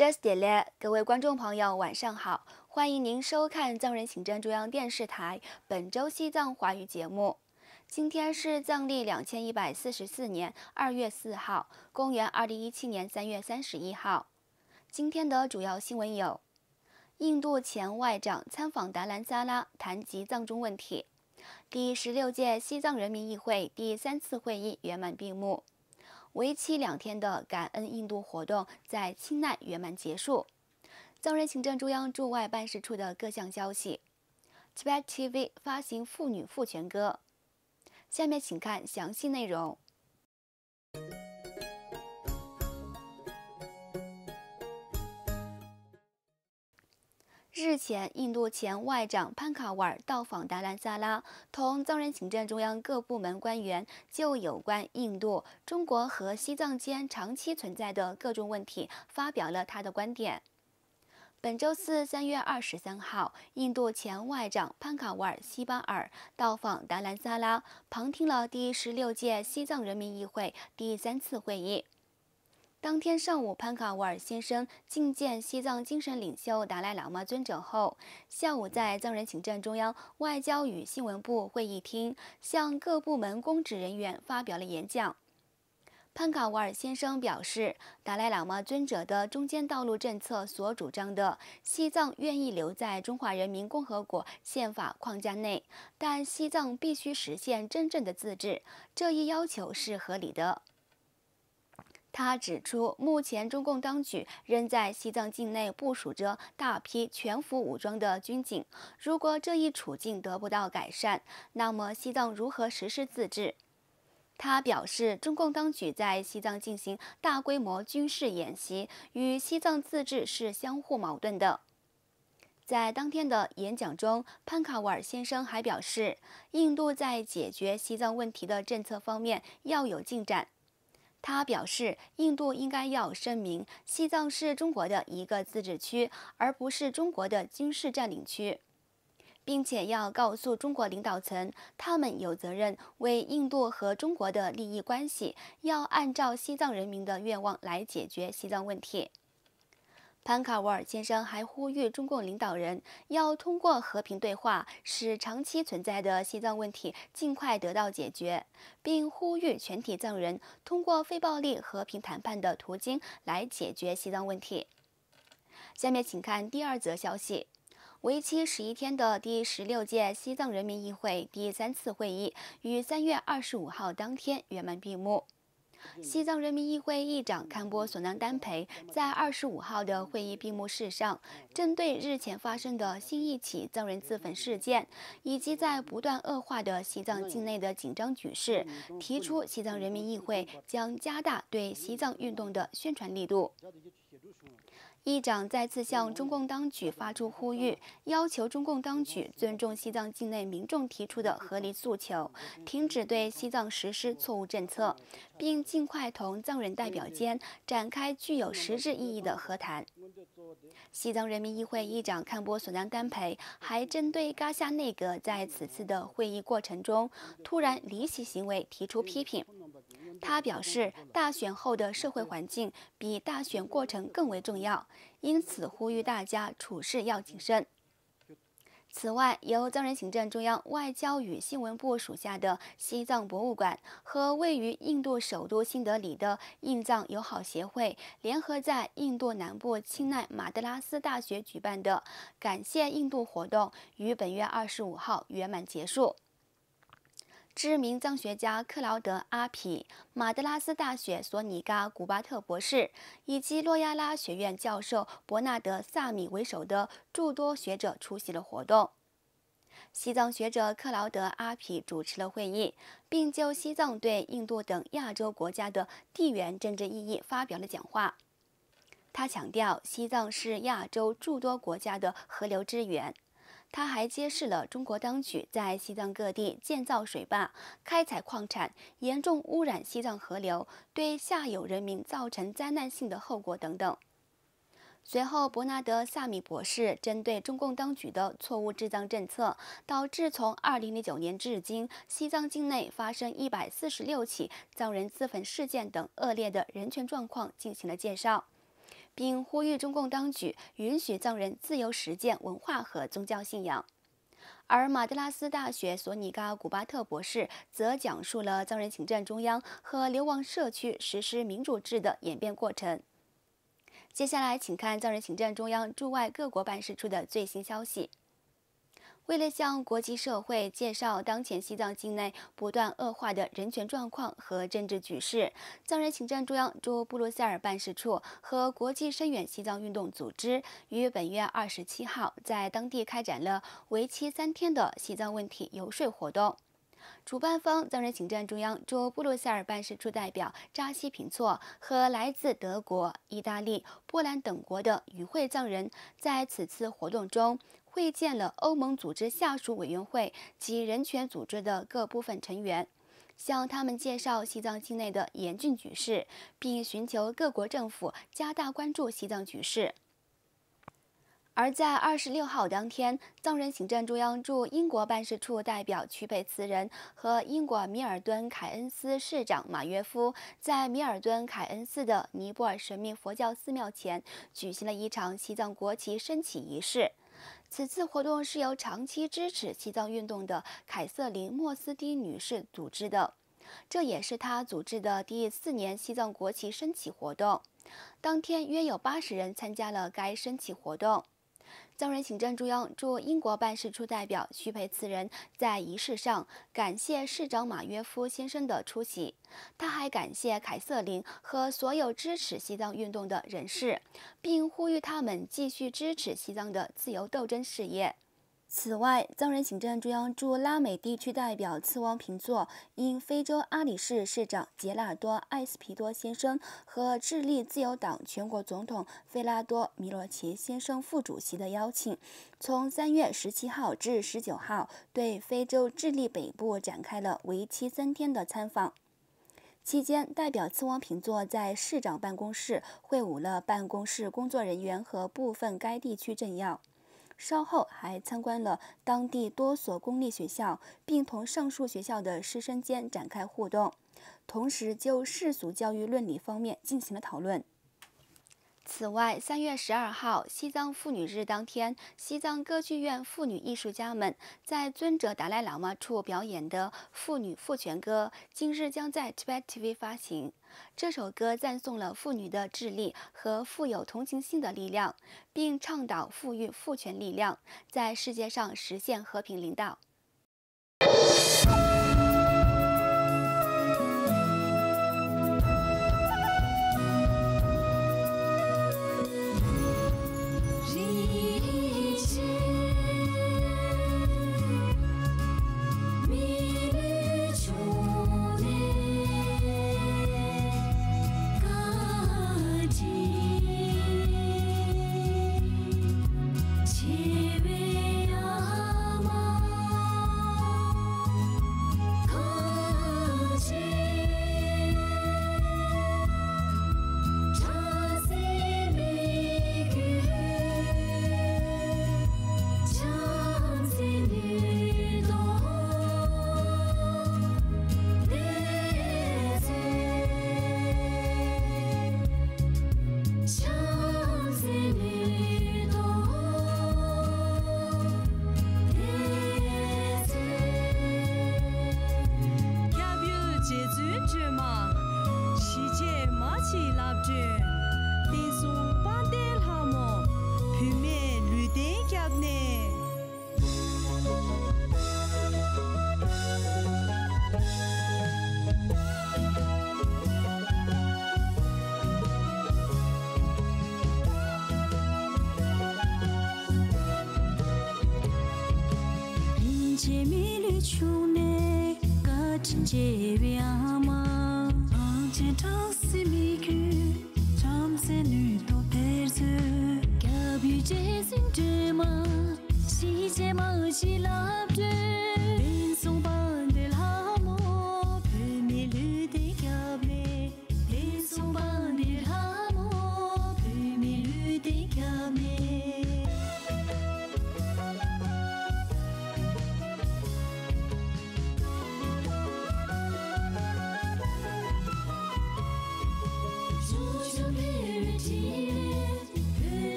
Just delay，各位观众朋友，晚上好，欢迎您收看藏人行政中央电视台本周西藏华语节目。今天是藏历2144年2月4号，公元2017年3月31号。今天的主要新闻有：印度前外长参访达兰萨拉，谈及藏中问题；第16届西藏人民议会第3次会议圆满闭幕。为期2天的感恩印度活动在钦奈圆满结束。藏人行政中央驻外办事处的各项消息。Tibet TV 发行妇女赋权歌。下面请看详细内容。日前，印度前外长潘卡瓦尔到访达兰萨拉，同藏人行政中央各部门官员就有关印度、中国和西藏间长期存在的各种问题发表了他的观点。本周四3月23号，印度前外长潘卡瓦尔西巴尔到访达兰萨拉，旁听了第16届西藏人民议会第3次会议。当天上午，潘卡瓦尔先生觐见西藏精神领袖达赖喇嘛尊者后，下午在藏人行政中央外交与新闻部会议厅向各部门公职人员发表了演讲。潘卡瓦尔先生表示，达赖喇嘛尊者的中间道路政策所主张的西藏愿意留在中华人民共和国宪法框架内，但西藏必须实现真正的自治，这一要求是合理的。他指出，目前中共当局仍在西藏境内部署着大批全副武装的军警，如果这一处境得不到改善，那么西藏如何实施自治？他表示，中共当局在西藏进行大规模军事演习，与西藏自治是相互矛盾的。在当天的演讲中，潘卡瓦尔先生还表示，印度在解决西藏问题的政策方面要有进展。他表示，印度应该要声明，西藏是中国的一个自治区，而不是中国的军事占领区，并且要告诉中国领导层，他们有责任为印度和中国的利益关系，要按照西藏人民的愿望来解决西藏问题。潘卡瓦尔先生还呼吁中共领导人要通过和平对话，使长期存在的西藏问题尽快得到解决，并呼吁全体藏人通过非暴力和平谈判的途径来解决西藏问题。下面请看第2则消息。为期11天的第16届西藏人民议会第3次会议于3月25号当天圆满闭幕。西藏人民议会议长堪波索南丹培在25号的会议闭幕式上，针对日前发生的新一起藏人自焚事件，以及在不断恶化的西藏境内的紧张局势，提出西藏人民议会将加大对西藏运动的宣传力度。议长再次向中共当局发出呼吁，要求中共当局尊重西藏境内民众提出的合理诉求，停止对西藏实施错误政策，并尽快同藏人代表间展开具有实质意义的和谈。西藏人民议会议长堪波索南丹培还针对噶夏内阁在此次的会议过程中突然离席行为提出批评。他表示，大选后的社会环境比大选过程更为重要，因此呼吁大家处事要谨慎。此外，由藏人行政中央外交与新闻部属下的西藏博物馆和位于印度首都新德里的印藏友好协会联合在印度南部钦奈马德拉斯大学举办的感谢印度活动于本月25号圆满结束。知名藏学家克劳德·阿皮、马德拉斯大学索尼嘎·古巴特博士以及洛亚拉学院教授伯纳德·萨米为首的诸多学者出席了活动。西藏学者克劳德·阿皮主持了会议，并就西藏对印度等亚洲国家的地缘政治意义发表了讲话。他强调，西藏是亚洲诸多国家的河流之源。他还揭示了中国当局在西藏各地建造水坝、开采矿产，严重污染西藏河流，对下游人民造成灾难性的后果等等。随后，伯纳德·萨米博士针对中共当局的错误治藏政策，导致从2009年至今，西藏境内发生146起藏人自焚事件等恶劣的人权状况进行了介绍。并呼吁中共当局允许藏人自由实践文化和宗教信仰。而马德拉斯大学索尼嘎古巴特博士则讲述了藏人行政中央和流亡社区实施民主制的演变过程。接下来，请看藏人行政中央驻外各国办事处的最新消息。为了向国际社会介绍当前西藏境内不断恶化的人权状况和政治局势，藏人行政中央驻布鲁塞尔办事处和国际声援西藏运动组织于本月27号在当地开展了为期3天的西藏问题游说活动。主办方藏人行政中央驻布鲁塞尔办事处代表扎西平措和来自德国、意大利、波兰等国的与会藏人在此次活动中会见了欧盟组织下属委员会及人权组织的各部分成员，向他们介绍西藏境内的严峻局势，并寻求各国政府加大关注西藏局势。而在26号当天，藏人行政中央驻英国办事处代表屈佩茨人和英国米尔顿凯恩斯市长马约夫在米尔顿凯恩斯的尼泊尔神秘佛教寺庙前举行了一场西藏国旗升起仪式。此次活动是由长期支持西藏运动的凯瑟琳·莫斯蒂女士组织的，这也是她组织的第4年西藏国旗升起活动。当天约有80人参加了该升起活动。藏人行政中央驻英国办事处代表徐培慈人在仪式上感谢市长马约夫先生的出席，他还感谢凯瑟琳和所有支持西藏运动的人士，并呼吁他们继续支持西藏的自由斗争事业。此外，藏人行政中央驻拉美地区代表次汪平措因非洲阿里市市长杰拉多·艾斯皮多先生和智利自由党全国总统费拉多·米洛奇先生副主席的邀请，从3月17号至19号对非洲智利北部展开了为期3天的参访。期间，代表次汪平措在市长办公室会晤了办公室工作人员和部分该地区政要。稍后还参观了当地多所公立学校，并同上述学校的师生间展开互动，同时就世俗教育伦理方面进行了讨论。此外，3月12号西藏妇女日当天，西藏歌剧院妇女艺术家们在尊者达赖喇嘛处表演的妇女赋权歌，今日将在 Tibet TV 发行。这首歌赞颂了妇女的智力和富有同情心的力量，并倡导富裕父权力量在世界上实现和平领导。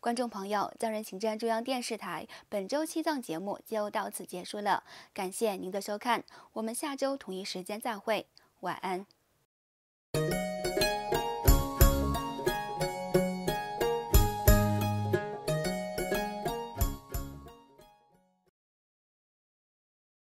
观众朋友，藏人行政中央电视台本周西藏节目就到此结束了，感谢您的收看，我们下周同一时间再会，晚安。